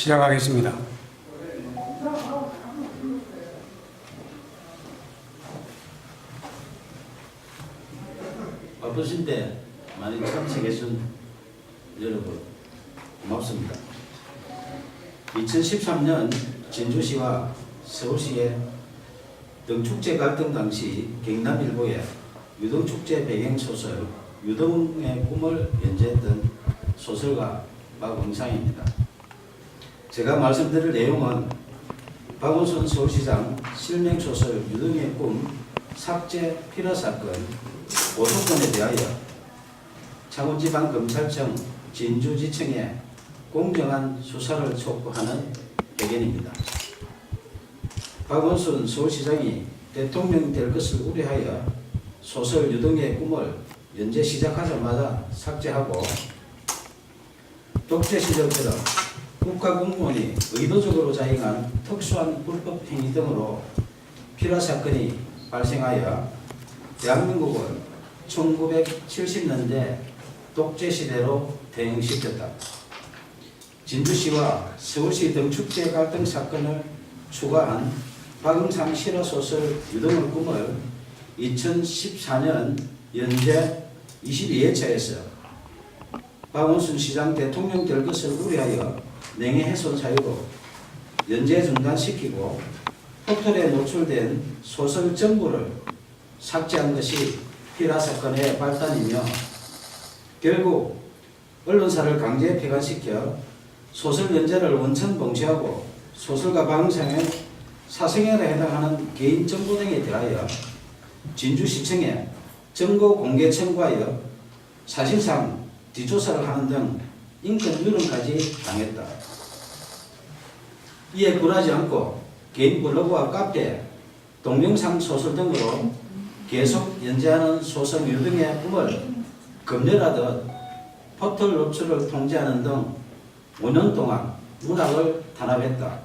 시작하겠습니다. 바쁘신데 많이 참석해준 여러분 고맙습니다. 2013년 진주시와 서울시의 등축제 갈등 당시 경남일보의 유등축제 배경소설 유등의 꿈을 연재했던 소설가 박원상입니다. 제가 말씀드릴 내용은 박원순 서울시장 실명소설 유등의 꿈 삭제 필화 사건 고소건에 대하여 창원지방검찰청 진주지청에 공정한 수사를 촉구하는 배경입니다. 박원순 서울시장이 대통령이 될 것을 우려하여 소설 유등의 꿈을 연재 시작하자마자 삭제하고 독재 시절처럼 국가공무원이 의도적으로 자행한 특수한 불법 행위 등으로 필화 사건이 발생하여 대한민국을 1970년대 독재 시대로 퇴행시켰다. 진주시와 서울시 등축제 갈등 사건을 추가한 박응상 실화소설 유등의 꿈을 2014년 연재 22회차에서 박원순 시장 대통령 될 것을 우려하여 명예훼손 사유로 연재 중단시키고 포털에 노출된 소설 전부를 삭제한 것이 필화 사건의 발단이며 결국 언론사를 강제 폐간시켜 소설 연재를 원천 봉쇄하고 소설가 박응상의 사생활에 해당하는 개인 정보 등에 대하여 진주시청에 정보 공개 청구하여 사실상 뒷조사를 하는 등 인권 유린까지 당했다. 이에 굴하지 않고 개인 블로그와 카페, 동영상 소설 등으로 계속 연재하는 소설 유등의 꿈을 검열하듯 포털 노출을 통제하는 등 5년 동안 문학을 탄압했다.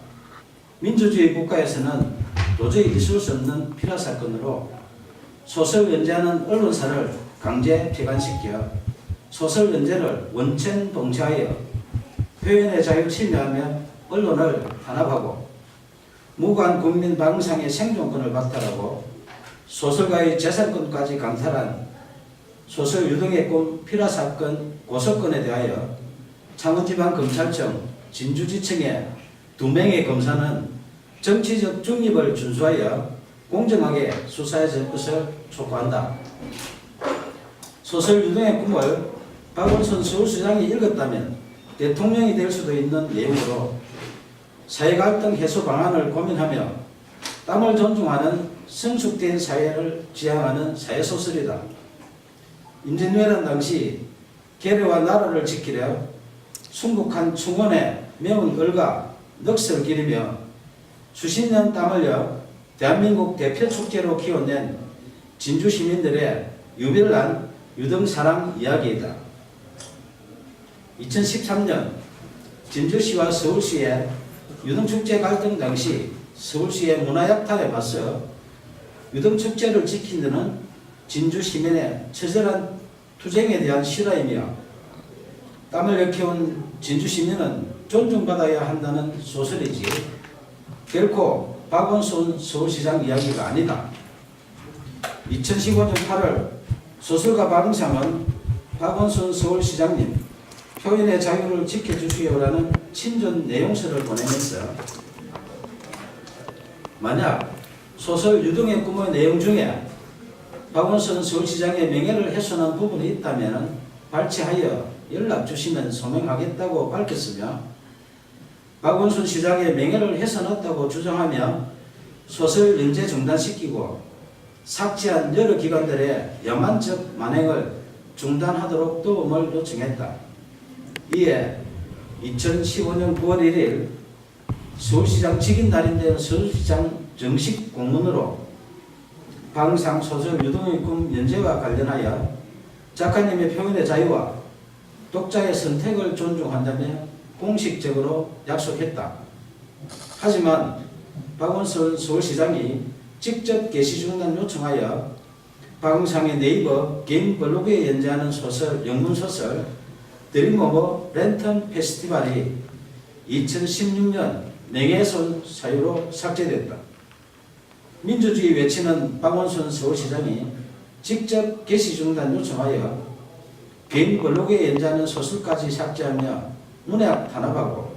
민주주의 국가에서는 도저히 있을 수 없는 필화 사건으로 소설 연재하는 언론사를 강제 폐간시켜 소설 연재를 원천 봉쇄하여 표현의 자유를 침해하며 언론을 탄압하고 무관 국민 박응상의 생존권을 박탈하고 소설가의 재산권까지 강탈한 소설 유등의 꿈 필화 사건 고소건에 대하여 창원지방검찰청 진주지청의 2명의 검사는 정치적 중립을 준수하여 공정하게 수사해 줄 것을 촉구한다. 소설 유등의 꿈을 박원순 서울시장이 읽었다면 대통령이 될 수도 있는 내용으로 사회갈등 해소 방안을 고민하며 땀을 존중하는 성숙된 사회를 지향하는 사회소설이다. 임진왜란 당시 계례와 나라를 지키려 순국한 충원에 매운 얼과 넋을 기리며 수십 년 땀 흘려 대한민국 대표 축제로 키워낸 진주 시민들의 유별난 유등사랑 이야기이다. 2013년 진주시와 서울시의 유등축제 갈등 당시 서울시의 문화약탈에 맞서 유등축제를 지킨 데는 진주 시민의 처절한 투쟁에 대한 실화이며 땀을 일깨운 진주 시민은 존중받아야 한다는 소설이지 결코 박원순 서울시장 이야기가 아니다. 2015년 8월 소설가 박응상은 박원순 서울시장님 표현의 자유를 지켜주시오라는 친전 내용서를 보내면서 만약 소설 유등의 꿈의 내용 중에 박원순 서울시장의 명예를 훼손한 부분이 있다면 발췌하여 연락 주시면 소명하겠다고 밝혔으며 박원순 시장의 명예를 훼손했다고 주장하며 소설 연재 중단시키고 삭제한 여러 기관들의 야만적 만행을 중단하도록 도움을 요청했다. 이에 2015년 9월 1일 서울시장 직인 날인데 서울시장 정식 공문으로 박응상 소설 유등의 꿈 연재와 관련하여 작가님의 표현의 자유와 독자의 선택을 존중한다며 공식적으로 약속했다. 하지만 박원순 서울시장이 직접 게시 중단 요청하여 박응상의 네이버 개인 블로그에 연재하는 소설, 영문소설 드림오버 랜턴 페스티벌이 2016년 명예훼손 사유로 삭제됐다. 민주주의 외치는 박원순 서울시장이 직접 게시 중단 요청하여 개인 블로그에 연재하는 소설까지 삭제하며 문학 탄압하고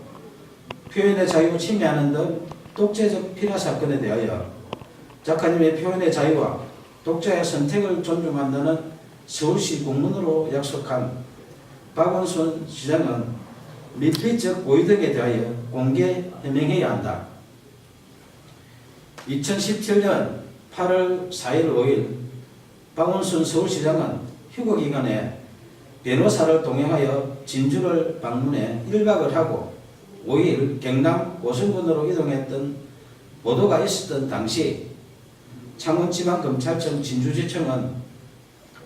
표현의 자유 침해하는 등 독재적 필화 사건에 대하여 작가님의 표현의 자유와 독자의 선택을 존중한다는 서울시 공문으로 약속한 박원순 시장은 밀폐적 고의 등에 대하여 공개 해명해야 한다. 2017년 8월 4일 5일 박원순 서울시장은 휴거기간에 변호사를 동행하여 진주를 방문해 1박을 하고 5일 경남 고성군으로 이동했던 보도가 있었던 당시 창원지방검찰청 진주지청은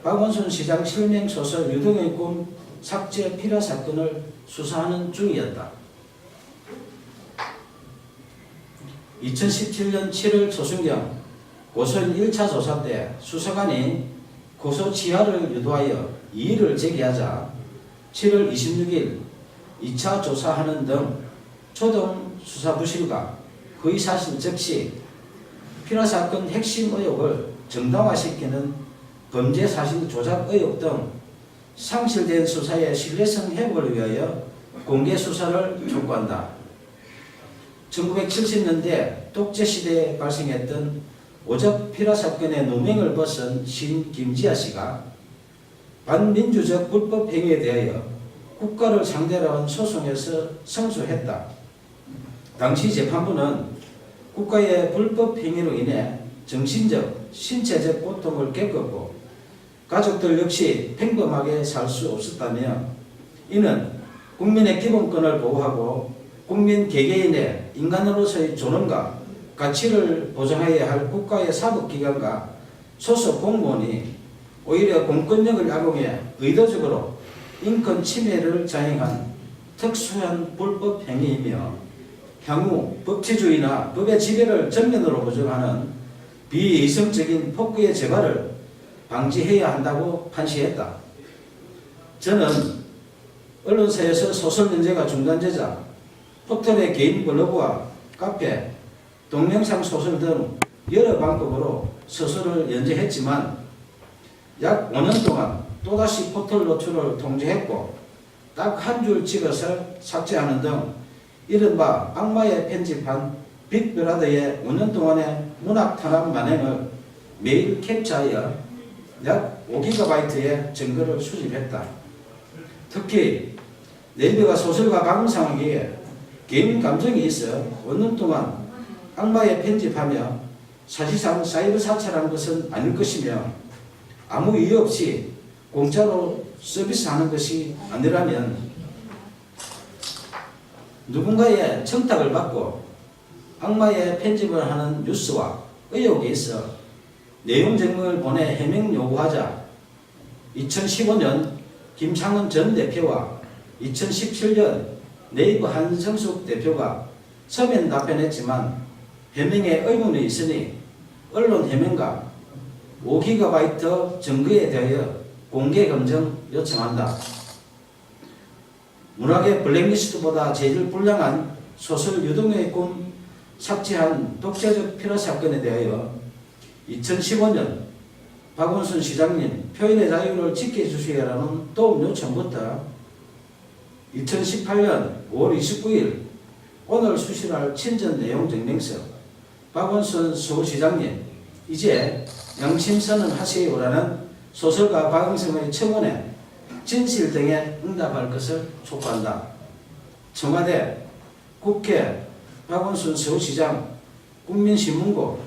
박원순 시장 실명소설 유등의 꿈 삭제 필화 사건을 수사하는 중이었다. 2017년 7월 초순경 고소인 1차 조사 때 수사관이 고소 취하를 유도하여 이의를 제기하자 7월 26일 2차 조사하는 등 초동 수사 부실과 허위사실 적시, 필화사건 핵심 의혹을 정당화시키는 범죄사실 조작 의혹 등 상실된 수사의 신뢰성 회복을 위하여 공개 수사를 촉구한다. 1970년대 독재시대에 발생했던 오적 필화사건의 누명을 벗은 시인 김지아 씨가 반민주적 불법 행위에 대하여 국가를 상대로 한 소송에서 승소했다. 당시 재판부는 국가의 불법 행위로 인해 정신적, 신체적 고통을 겪었고 가족들 역시 평범하게 살 수 없었다며 이는 국민의 기본권을 보호하고 국민 개개인의 인간으로서의 존엄과 가치를 보장해야 할 국가의 사법기관과 소속 공무원이 오히려 공권력을 악용해 의도적으로 인권 침해를 자행한 특수한 불법 행위이며 향후 법치주의나 법의 지배를 전면으로 부정하는 비이성적인 폭구의 재발을 방지해야 한다고 판시했다. 저는 언론사에서 소설 연재가 중단되자 포털의 개인 블로그와 카페, 동영상 소설 등 여러 방법으로 소설을 연재했지만 약 5년 동안 또다시 포털 노출을 통제했고 딱 한 줄 찍어서 삭제하는 등 이른바 악마의 편집한 빅브라더의 5년 동안의 문학 탄압 만행을 매일 캡처하여 약 5GB의 증거를 수집했다. 특히 네이버가 소설가 방송하기에 개인 감정이 있어 5년 동안 악마의 편집하며 사실상 사이버 사찰한 것은 아닐 것이며 아무 이유 없이 공짜로 서비스하는 것이 아니라면 누군가의 청탁을 받고 악마의 편집을 하는 뉴스와 의혹이 있어 내용 증명을 보내 해명 요구하자 2015년 김창원 전 대표와 2017년 네이버 한성숙 대표가 서면 답변했지만 해명에 의문이 있으니 언론 해명과 5GB 증거에 대하여 공개 검증 요청한다. 문학의 블랙리스트보다 제일 불량한 소설 유등의 꿈 삭제한 독재적 필화 사건에 대하여 2015년 박원순 시장님 표현의 자유를 지켜주시라는 도움 요청부터 2018년 5월 29일 오늘 수실할 친전 내용 증명서 박원순 서울시장님 이제 양심선언 하세요라는 소설가 박응성의 청원에 진실 등에 응답할 것을 촉구한다. 청와대, 국회, 박원순 서울시장, 국민신문고,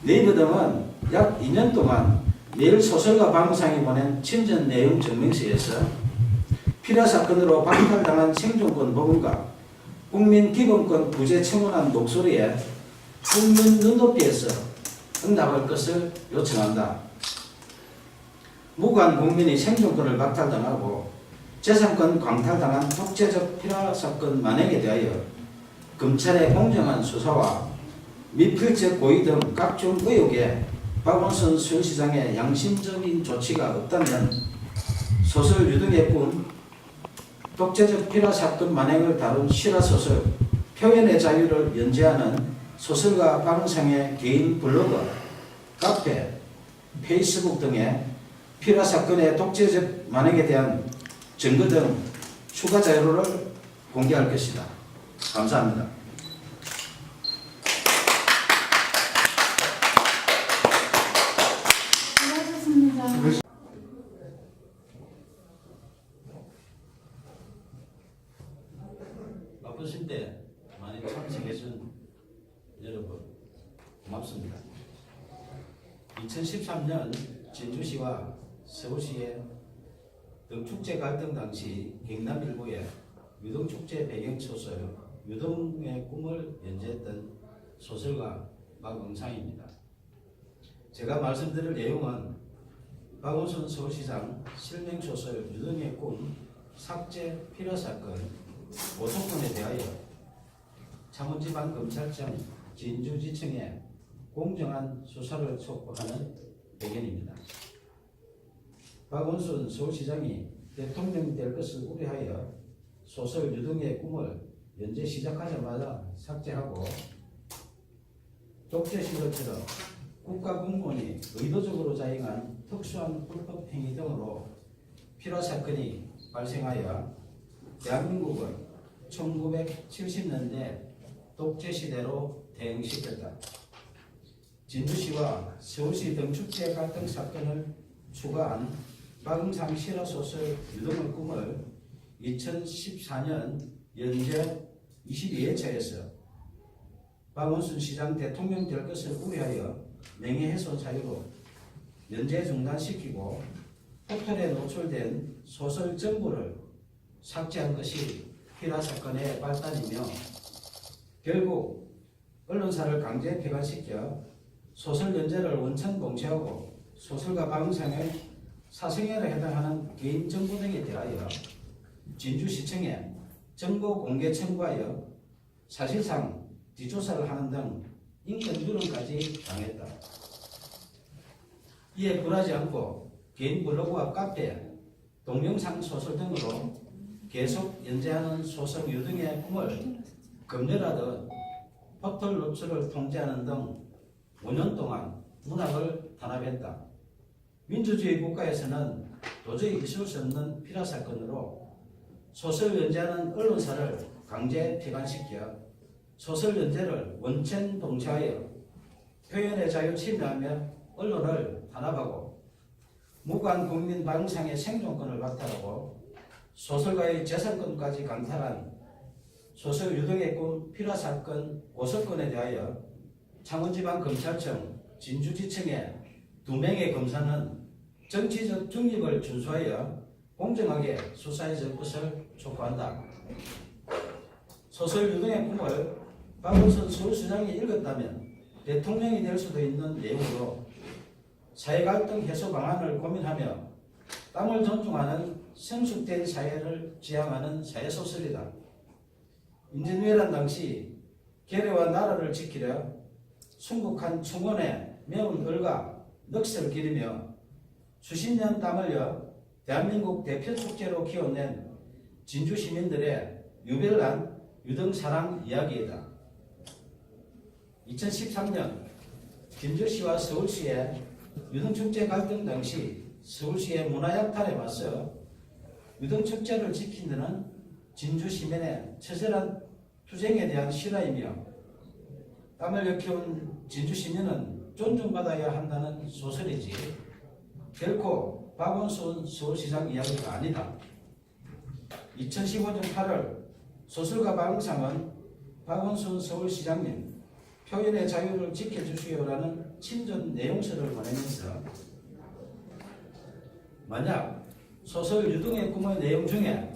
네이버 등은 약 2년 동안 매일 소설가 박응성이 보낸 친전 내용 증명서에서 필화 사건으로 박탈당한 생존권 복원과 국민 기본권 부재 청원한 목소리에 국민 눈높이에서 응답할 것을 요청한다. 무관 국민이 생존권을 박탈당하고 재산권 광탈당한 독재적 필화 사건 만행에 대하여 검찰의 공정한 수사와 미필적 고의 등 각종 의혹에 박원순 서울시장의 양심적인 조치가 없다면 소설 유등의 꿈 독재적 피라 사건 만행을 다룬 실화소설 표현의 자유를 연재하는 소설가 방상의 개인 블로그, 카페, 페이스북 등의 피라 사건의 독재적 만행에 대한 증거 등 추가 자료를 공개할 것이다. 감사합니다. 수고하셨습니다. 바쁘신데 많이 참석해준 여러분 고맙습니다. 2013년 진주시와 서울시의 등축제 갈등 당시 경남일보의 유등축제 배경소설 유등의 꿈을 연재했던 소설가 박응상입니다. 제가 말씀드릴 내용은 박원순 서울시장 실명소설 유등의 꿈 삭제 필요 사건 고소권에 대하여 창원지방검찰청 진주지청에 공정한 수사를 촉구하는 배경입니다. 박원순 서울시장이 대통령이 될 것을 우려하여 소설 유등의 꿈을 연재 시작하자마자 삭제하고 독재시설처럼 국가공무원이 의도적으로 자행한 특수한 불법 행위 등으로 필요 사건이 발생하여 대한민국을 1970년대 독재시대로 대응시켰다. 진주시와 서울시 등축제 갈등 사건을 추가한 박응상 실화소설 유등의 꿈을 2014년 연재 22회차에서 박원순 시장 대통령 될 것을 우려하여 명예훼손 사유로 연재 중단시키고 포털에 노출된 소설 전부를 삭제한 것이 필화 사건의 발단이며 결국 언론사를 강제 폐간시켜 소설 연재를 원천 봉쇄하고 소설가 박응상의 사생활에 해당하는 개인 정보 등에 대하여 진주시청에 정보 공개 청구하여 사실상 뒷조사를 하는 등 인권 누름까지 당했다. 이에 굴하지 않고 개인 블로그와 카페, 동영상 소설 등으로 계속 연재하는 소설 유등의 꿈을 검열하듯 포털 노출을 통제하는 등 5년 동안 문학을 탄압했다. 민주주의 국가에서는 도저히 있을 수 없는 필화 사건으로 소설 연재하는 언론사를 강제 폐간시켜 소설 연재를 원천 봉쇄하여 표현의 자유 침해하며 언론을 탄압하고 무관 국민 박응상의 생존권을 박탈하고 소설가의 재산권까지 강탈한 소설 유등의 꿈 필화 사건 고소권에 대하여 창원지방검찰청 진주지청의 2명의 검사는 정치적 중립을 준수하여 공정하게 수사해 줄 것을 촉구한다. 소설 유등의 꿈을 박원순 서울시장이 읽었다면 대통령이 될 수도 있는 내용으로 사회갈등 해소 방안을 고민하며 땀을 존중하는 성숙된 사회를 지향하는 사회소설이다. 임진왜란 당시 계례와 나라를 지키려 순국한 충원에 매운 을과 넋을 기리며 수십 년 땀 흘려 대한민국 대표 축제로 키워낸 진주 시민들의 유별난 유등 사랑 이야기이다. 2013년 진주시와 서울시의 유등축제 갈등 당시 서울시의 문화약탈에 맞서 유등축제를 지킨 데는 진주 시민의 처절한 투쟁에 대한 실화이며 땀을 일깨운 진주 시민은 존중받아야 한다는 소설이지 결코 박원순 서울시장 이야기가 아니다. 2015년 8월 소설가 박응상은 박원순 서울시장님 표현의 자유를 지켜주시오라는 친전 내용서를 보내면서 만약 소설 유등의 꿈의 내용 중에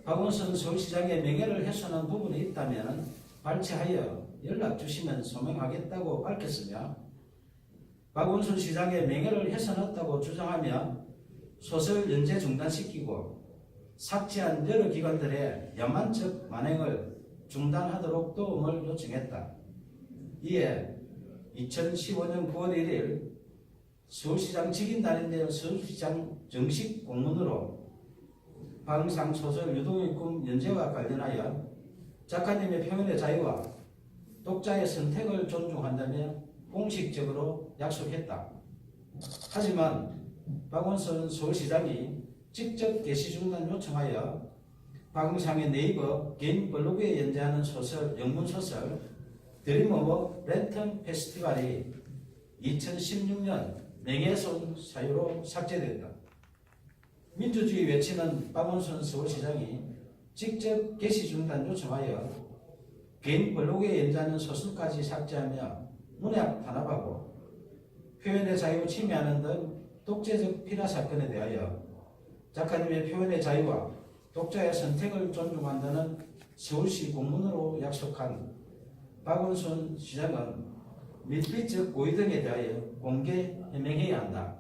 박원순 서울시장의 명예를 훼손한 부분이 있다면 발췌하여 연락 주시면 소명하겠다고 밝혔으며 박원순 시장의 명예를 훼손했다고 주장하며 소설 연재 중단시키고 삭제한 여러 기관들의 야만적 만행을 중단하도록 도움을 요청했다. 이에 2015년 9월 1일 서울시장 직인날인데 서울시장 정식 공문으로 방상 소설 유동의 꿈 연재와 관련하여 작가님의 표현의 자유와 독자의 선택을 존중한다며 공식적으로 약속했다. 하지만 박원순 서울시장이 직접 게시 중단 요청하여 박응상의 네이버 개인 블로그에 연재하는 소설, 영문소설 드림 오브 랜턴 페스티벌이 2016년 명예훼손 사유로 삭제됐다. 민주주의 외치는 박원순 서울시장이 직접 게시 중단 요청하여 개인 블로그에 연재하는 소설까지 삭제하며 문학 탄압하고 표현의 자유 침해하는 등 독재적 피라 사건에 대하여 작가님의 표현의 자유와 독자의 선택을 존중한다는 서울시 공문으로 약속한 박원순 시장은 밀폐적 고의 등에 대하여 공개 해명해야 한다.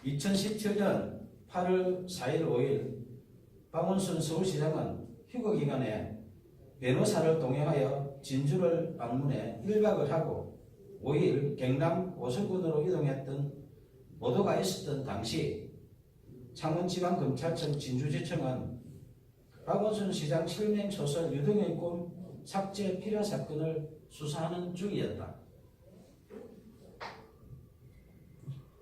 2017년 8월 4일 5일 박원순 서울시장은 휴거기간에 변호사를 동행하여 진주를 방문해 1박을 하고 5일 경남 오성군으로 이동했던 보도가 있었던 당시 창원지방검찰청 진주지청은 박원순 시장 실명 소설 유동의 꿈 삭제 필요 사건을 수사하는 중이었다.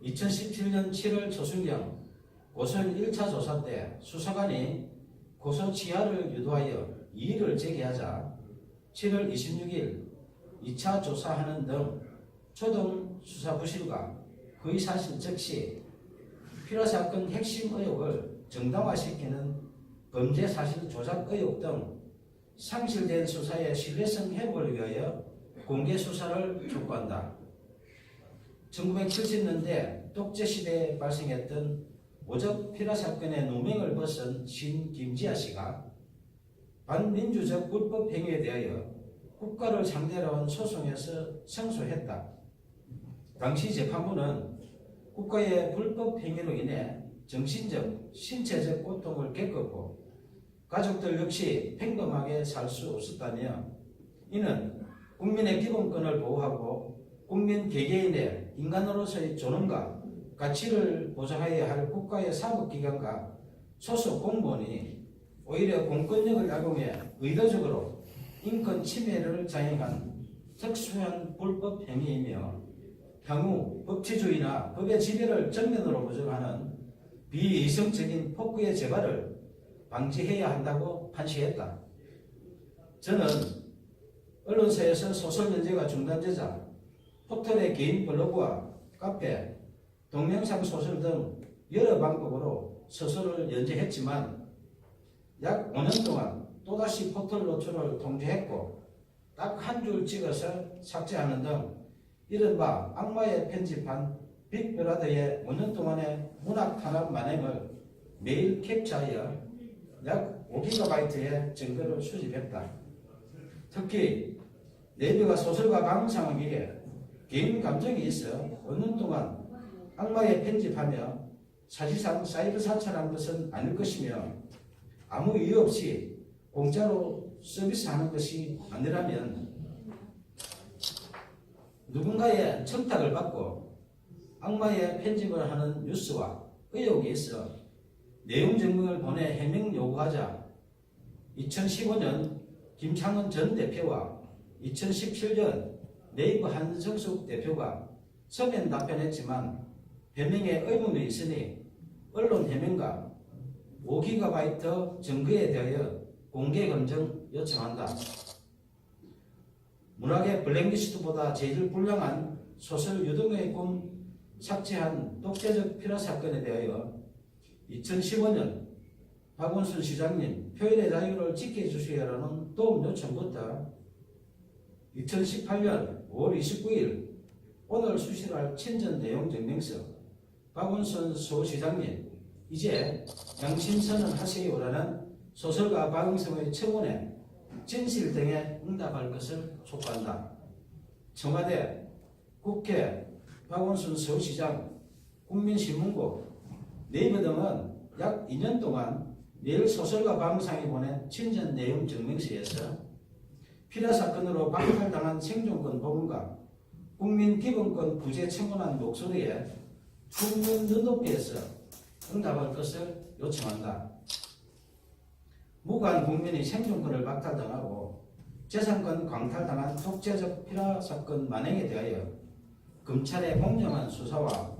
2017년 7월 초순경 고소인 1차 조사 때 수사관이 고소 취하를 유도하여 이의를 제기하자 7월 26일 2차 조사하는 등 초동 수사 부실과 거의 사실 적시 필요 사건 핵심 의혹을 정당화시키는 범죄 사실 조작 의혹 등 상실된 수사의 신뢰성 회복을 위하여 공개 수사를 촉구한다. 1970년대 독재시대에 발생했던 오적 필화 사건의 누명을 벗은 신 김지아 씨가 반민주적 불법 행위에 대하여 국가를 상대로 한 소송에서胜訴했다. 당시 재판부는 국가의 불법 행위로 인해 정신적, 신체적 고통을 겪었고 가족들 역시 평범하게 살 수 없었다며 이는 국민의 기본권을 보호하고 국민 개개인의 인간으로서의 존엄과 가치를 보장해야 할 국가의 사법기관과 소속 공무원이 오히려 공권력을 악용해 의도적으로 인권 침해를 자행한 특수한 불법 행위이며 향후 법치주의나 법의 지배를 정면으로 부정하는 비이성적인 폭구의 재발을 방지해야 한다고 판시했다. 저는 언론사에서 소설 연재가 중단되자 포털의 개인 블로그와 카페, 동영상 소설 등 여러 방법으로 소설을 연재했지만 약 5년 동안 또다시 포털 노출을 통제했고 딱 한 줄 찍어서 삭제하는 등 이른바 악마의 편집한 빅브라더의 5년 동안의 문학 탄압 만행을 매일 캡처하여 약 5GB의 증거를 수집했다. 특히 네이버가 소설가 방상에게 개인 감정이 있어 5년 동안 악마의 편집하며 사실상 사이버 사찰한 것은 아닐 것이며 아무 이유 없이 공짜로 서비스하는 것이 아니라면 누군가의 청탁을 받고 악마의 편집을 하는 뉴스와 의혹이 있어 내용 증명을 보내 해명 요구하자 2015년 김창원 전 대표와 2017년 네이버 한성숙 대표가 서면 답변했지만 변명에 의문이 있으니 언론 해명과 5GB 증거에 대하여 공개 검증 요청한다. 문학의 블랙리스트보다 제일 불량한 소설 유동의 꿈 삭제한 독재적 필화 사건에 대하여 2015년 박원순 시장님 표현의 자유를 지켜주시라는 도움 요청부터 2018년 5월 29일 오늘 수시할 친전 내용 증명서 박원순 서울시장님 이제 양심선언 하세요라는 소설가 박응성의 청원에 진실 등에 응답할 것을 촉구한다. 청와대, 국회, 박원순 서울시장, 국민신문고, 네이버 등은 약 2년 동안 매일 소설가 박응상이 보낸 친전 내용 증명서에서 필화 사건으로 박탈당한 생존권 복원과 국민 기본권 구제 청원한 목소리에 국민 눈높이에서 응답할 것을 요청한다. 무고한 국민이 생존권을 박탈당하고 재산권 광탈당한 독재적 피라 사건 만행에 대하여 검찰의 공정한 수사와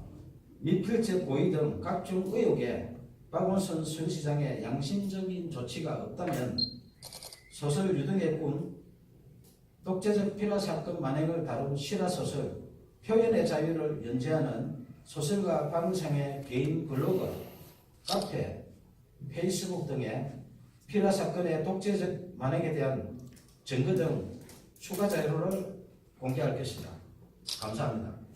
미필적 고의 등 각종 의혹에 박원순 서울시장의 양심적인 조치가 없다면 소설 유등의 꿈, 독재적 피라 사건 만행을 다룬 실화소설 표현의 자유를 연재하는 소설가 박은상의 개인 블로그, 카페, 페이스북 등에 피라 사건의 독재적 만행에 대한 증거 등 추가 자료를 공개할 것이다. 감사합니다.